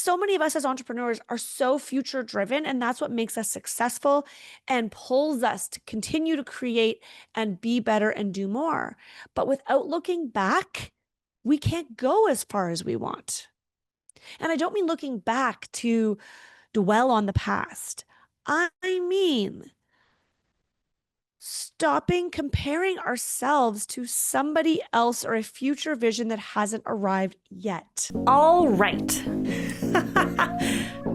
so many of us as entrepreneurs are so future driven, and that's what makes us successful and pulls us to continue to create and be better and do more. But without looking back, we can't go as far as we want. And I don't mean looking back to dwell on the past. I mean stopping comparing ourselves to somebody else or a future vision that hasn't arrived yet. All right.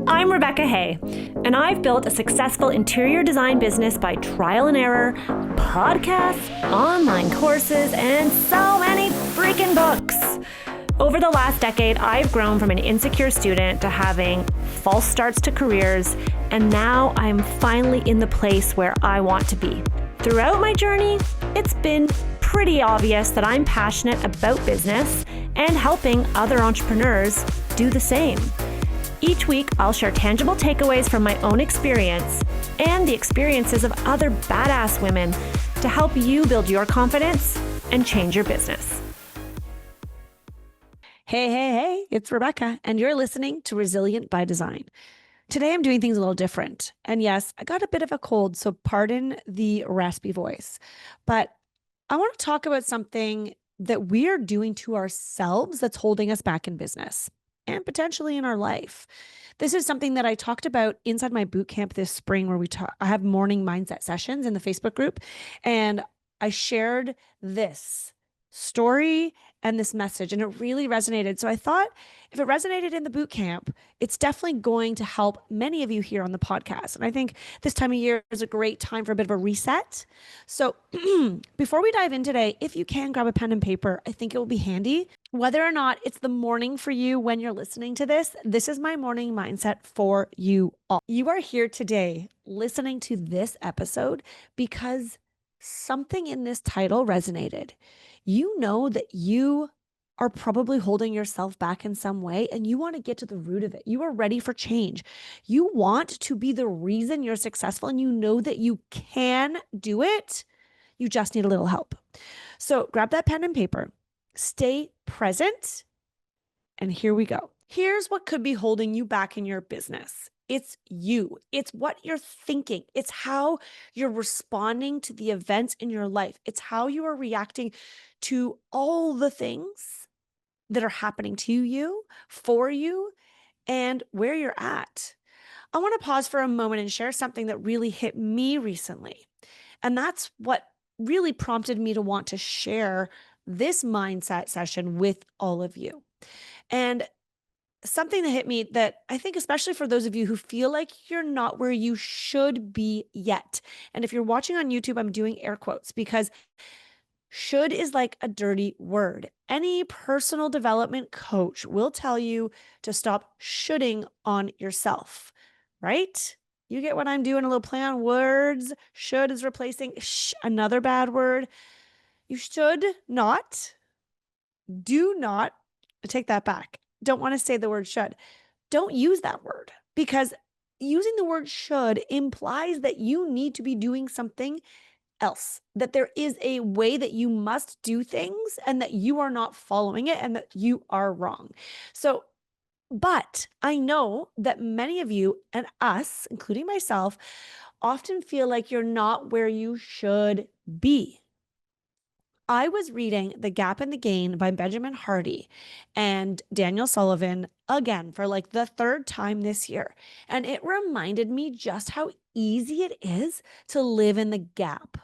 I'm Rebecca Hay, and I've built a successful interior design business by trial and error, podcasts, online courses, and so many freaking books. Over the last decade, I've grown from an insecure student to having false starts to careers, and now I'm finally in the place where I want to be. Throughout my journey, it's been pretty obvious that I'm passionate about business and helping other entrepreneurs do the same. Each week, I'll share tangible takeaways from my own experience and the experiences of other badass women to help you build your confidence and change your business. Hey, it's Rebecca, and you're listening to Resilient by Design. Today, I'm doing things a little different. And yes, I got a bit of a cold, so pardon the raspy voice. But I want to talk about something that we are doing to ourselves that's holding us back in business and potentially in our life. This is something that I talked about inside my boot camp this spring, where I have morning mindset sessions in the Facebook group, and I shared this story and this message, and it really resonated. So I thought if it resonated in the boot camp, it's definitely going to help many of you here on the podcast. And I think this time of year is a great time for a bit of a reset. So before we dive in today, if you can grab a pen and paper, I think it will be handy. Whether or not it's the morning for you when you're listening to this, this is my morning mindset for you all. You are here today listening to this episode because something in this title resonated. You know that you are probably holding yourself back in some way, and you want to get to the root of it. You are ready for change. You want to be the reason you're successful, and you know that you can do it. You just need a little help. So grab that pen and paper, stay present, and here we go. Here's what could be holding you back in your business. It's you. It's what you're thinking. It's how you're responding to the events in your life. It's how you are reacting to all the things that are happening to you, for you, and where you're at. I want to pause for a moment and share something that really hit me recently. And that's what really prompted me to want to share this mindset session with all of you. And something that hit me that I think, especially for those of you who feel like you're not where you should be yet. And if you're watching on YouTube, I'm doing air quotes because should is like a dirty word. Any personal development coach will tell you to stop shoulding on yourself, right? You get what I'm doing, a little play on words. Should is replacing another bad word. You should not, do not, take that back. Don't want to say the word should. Don't use that word, because using the word should implies that you need to be doing something else, that there is a way that you must do things and that you are not following it and that you are wrong. So, but I know that many of you and us, including myself, often feel like you're not where you should be. I was reading The Gap and the Gain by Benjamin Hardy and Daniel Sullivan again for like the third time this year. And it reminded me just how easy it is to live in the gap.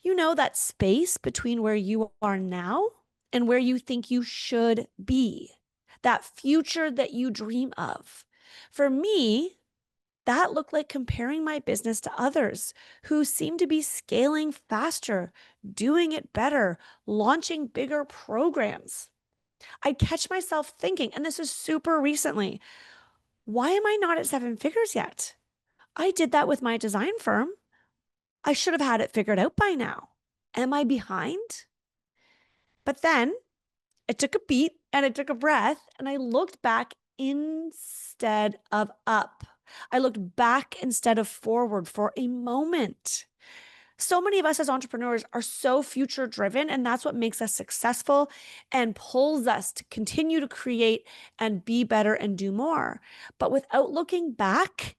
You know, that space between where you are now and where you think you should be, that future that you dream of. For me, that looked like comparing my business to others who seem to be scaling faster, doing it better, launching bigger programs. I'd catch myself thinking, and this is super recently, why am I not at 7 figures yet? I did that with my design firm. I should have had it figured out by now. Am I behind? But then I took a beat and I took a breath and I looked back instead of up. I looked back instead of forward for a moment. So many of us as entrepreneurs are so future driven, and that's what makes us successful and pulls us to continue to create and be better and do more. But without looking back,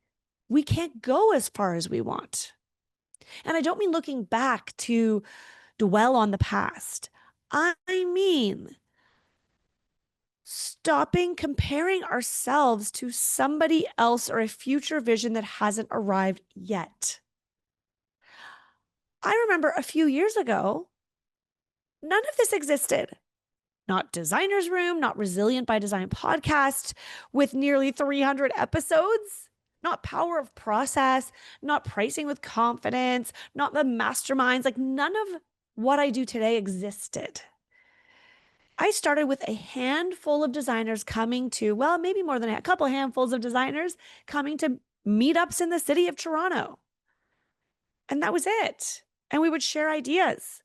we can't go as far as we want. And I don't mean looking back to dwell on the past. I mean stopping comparing ourselves to somebody else or a future vision that hasn't arrived yet. I remember a few years ago, none of this existed. Not Designer's Room, not Resilient by Design podcast with nearly 300 episodes, not Power of Process, not Pricing with Confidence, not the masterminds. Like none of what I do today existed. I started with a handful of designers coming to, well, maybe more than a couple handfuls of designers coming to meetups in the city of Toronto. And that was it. And we would share ideas.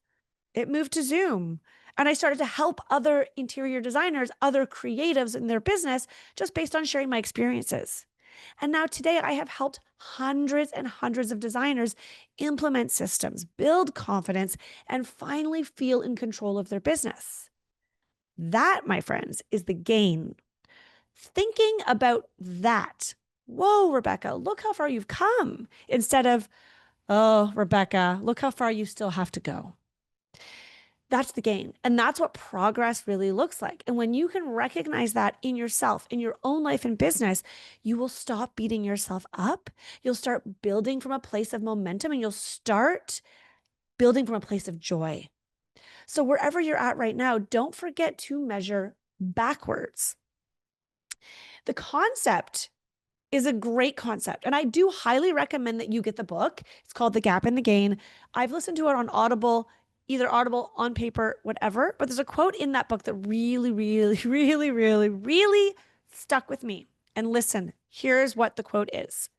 It moved to Zoom. And I started to help other interior designers, other creatives in their business, just based on sharing my experiences. And now today I have helped hundreds and hundreds of designers implement systems, build confidence, and finally feel in control of their business. That, my friends, is the gain. Thinking about that. Whoa, Rebecca, look how far you've come. Instead of, oh, Rebecca, look how far you still have to go. That's the gain. And that's what progress really looks like. And when you can recognize that in yourself, in your own life and business, you will stop beating yourself up. You'll start building from a place of momentum and you'll start building from a place of joy. So wherever you're at right now, don't forget to measure backwards. The concept is a great concept. And I do highly recommend that you get the book. It's called The Gap and the Gain. I've listened to it on Audible, either Audible, on paper, whatever. But there's a quote in that book that really, really, really, really, really stuck with me. And listen, here's what the quote is.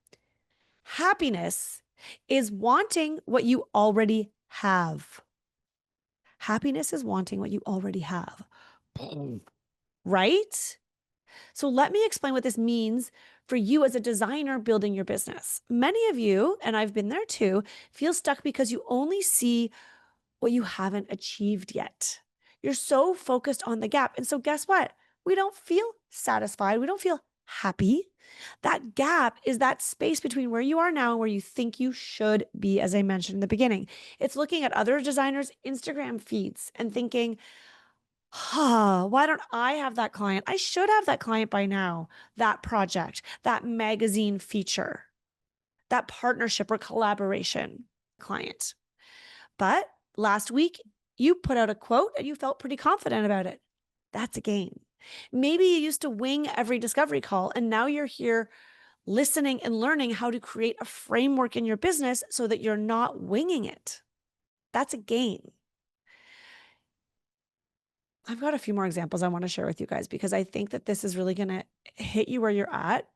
Happiness is wanting what you already have. Happiness is wanting what you already have. Right? So let me explain what this means for you as a designer building your business. Many of you, and I've been there too, feel stuck because you only see what you haven't achieved yet. You're so focused on the gap. And so guess what? We don't feel satisfied. We don't feel happy. That gap is that space between where you are now and where you think you should be, as I mentioned in the beginning. It's looking at other designers' Instagram feeds and thinking, why don't I have that client? I should have that client by now, that project, that magazine feature, that partnership or collaboration client. But last week, you put out a quote and you felt pretty confident about it. That's a gain. Maybe you used to wing every discovery call and now you're here listening and learning how to create a framework in your business so that you're not winging it. That's a gain. I've got a few more examples I want to share with you guys because I think that this is really going to hit you where you're at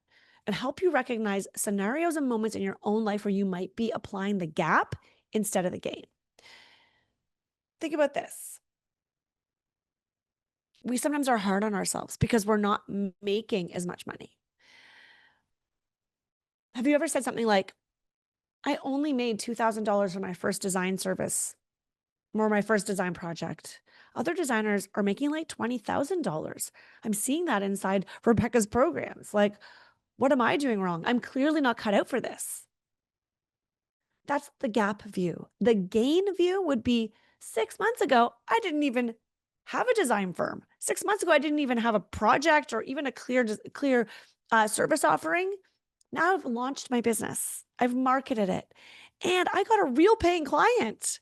and help you recognize scenarios and moments in your own life where you might be applying the gap instead of the gain. Think about this. We sometimes are hard on ourselves because we're not making as much money. Have you ever said something like, I only made $2,000 for my first design service or my first design project? Other designers are making like $20,000. I'm seeing that inside Rebecca's programs. Like, what am I doing wrong? I'm clearly not cut out for this. That's the gap view. The gain view would be 6 months ago, I didn't even have a design firm. 6 months ago, I didn't even have a project or even a clear service offering. Now I've launched my business. I've marketed it and I got a real paying client.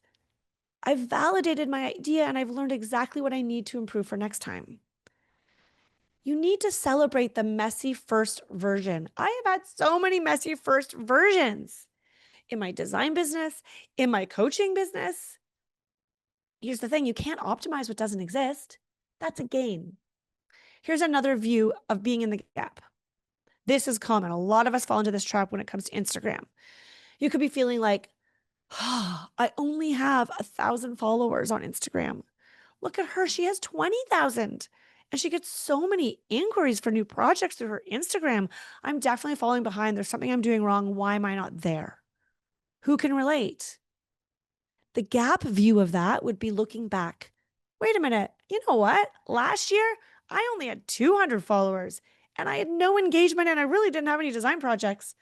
I've validated my idea and I've learned exactly what I need to improve for next time. You need to celebrate the messy first version. I have had so many messy first versions in my design business, in my coaching business. Here's the thing, you can't optimize what doesn't exist. That's a gain. Here's another view of being in the gap. This is common. A lot of us fall into this trap when it comes to Instagram. You could be feeling like, I only have 1,000 followers on Instagram. Look at her. She has 20,000 and she gets so many inquiries for new projects through her Instagram. I'm definitely falling behind. There's something I'm doing wrong. Why am I not there? Who can relate? The gap view of that would be looking back. Wait a minute. You know what? Last year, I only had 200 followers and I had no engagement and I really didn't have any design projects.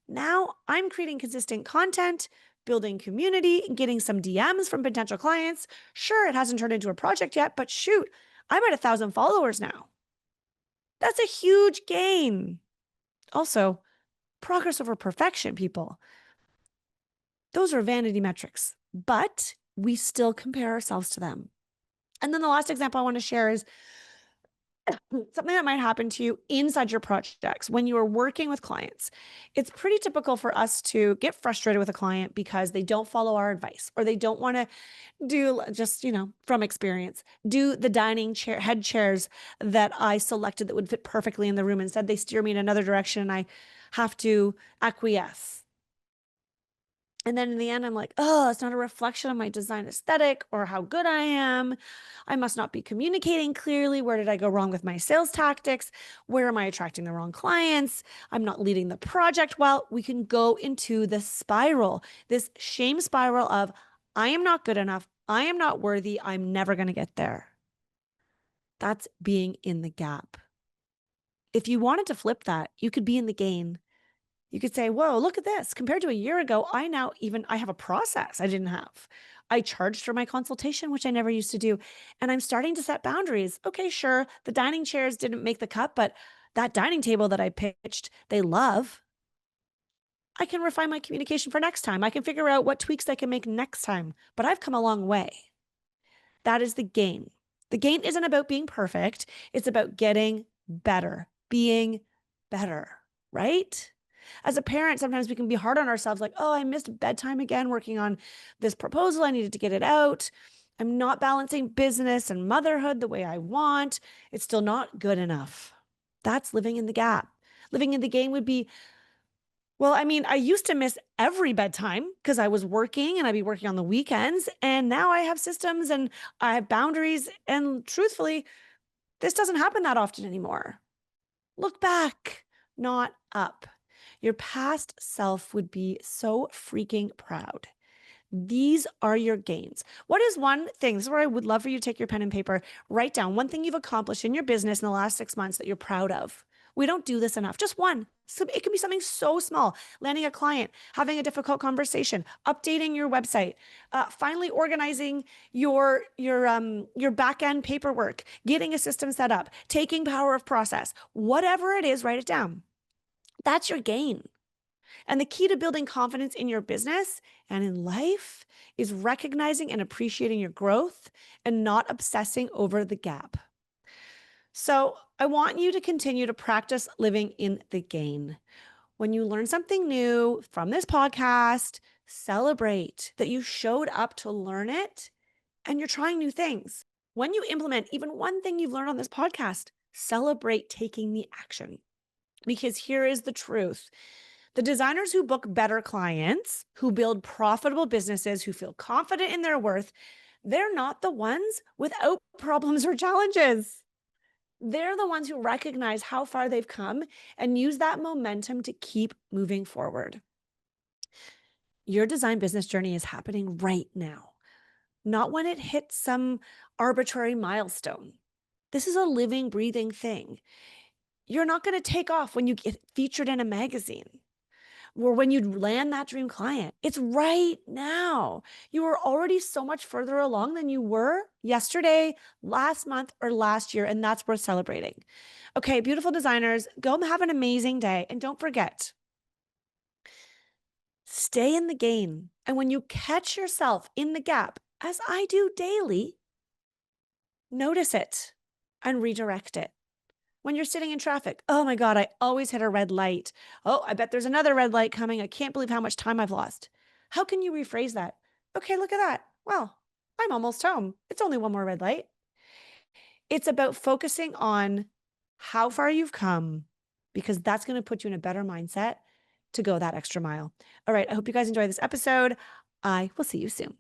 Now I'm creating consistent content, building community, and getting some DMs from potential clients. Sure, it hasn't turned into a project yet, but shoot, I'm at 1,000 followers now. That's a huge gain. Also, progress over perfection, people. Those are vanity metrics, but we still compare ourselves to them. And then the last example I want to share is something that might happen to you inside your projects when you are working with clients. It's pretty typical for us to get frustrated with a client because they don't follow our advice or they don't want to do, just, from experience, do the dining chair head chairs that I selected that would fit perfectly in the room. Instead, they steer me in another direction and I have to acquiesce. And then in the end, I'm like, oh, it's not a reflection of my design aesthetic or how good I am. I must not be communicating clearly. Where did I go wrong with my sales tactics? Where am I attracting the wrong clients? I'm not leading the project well. We can go into this spiral, this shame spiral of, I am not good enough. I am not worthy. I'm never going to get there. That's being in the gap. If you wanted to flip that, you could be in the gain. You could say, whoa, look at this. Compared to a year ago, I have a process I didn't have. I charged for my consultation, which I never used to do. And I'm starting to set boundaries. Okay, sure. The dining chairs didn't make the cut, but that dining table that I pitched, they love. I can refine my communication for next time. I can figure out what tweaks I can make next time, but I've come a long way. That is the gain. The gain isn't about being perfect. It's about getting better, being better, right? As a parent, sometimes we can be hard on ourselves, like, oh, I missed bedtime again working on this proposal. I needed to get it out. I'm not balancing business and motherhood the way I want. It's still not good enough. That's living in the gap. Living in the gain would be, well, I used to miss every bedtime because I was working and I'd be working on the weekends. And now I have systems and I have boundaries. And truthfully, this doesn't happen that often anymore. Look back, not up. Your past self would be so freaking proud. These are your gains. What is one thing? This is where I would love for you to take your pen and paper, write down one thing you've accomplished in your business in the last 6 months that you're proud of. We don't do this enough. Just one. So it can be something so small: landing a client, having a difficult conversation, updating your website, finally organizing your back end paperwork, getting a system set up, taking power of process. Whatever it is, write it down. That's your gain. And the key to building confidence in your business and in life is recognizing and appreciating your growth and not obsessing over the gap. So I want you to continue to practice living in the gain. When you learn something new from this podcast, celebrate that you showed up to learn it and you're trying new things. When you implement even one thing you've learned on this podcast, celebrate taking the action. Because here is the truth. The designers who book better clients, who build profitable businesses, who feel confident in their worth, they're not the ones without problems or challenges. They're the ones who recognize how far they've come and use that momentum to keep moving forward. Your design business journey is happening right now, not when it hits some arbitrary milestone. This is a living, breathing thing. You're not going to take off when you get featured in a magazine or when you land that dream client. It's right now. You are already so much further along than you were yesterday, last month, or last year, and that's worth celebrating. Okay, beautiful designers, go and have an amazing day. And don't forget, stay in the game. And when you catch yourself in the gap, as I do daily, notice it and redirect it. When you're sitting in traffic, oh my God, I always hit a red light. Oh, I bet there's another red light coming. I can't believe how much time I've lost. How can you rephrase that? Okay, look at that. Well, I'm almost home. It's only one more red light. It's about focusing on how far you've come, because that's going to put you in a better mindset to go that extra mile. All right, I hope you guys enjoyed this episode. I will see you soon.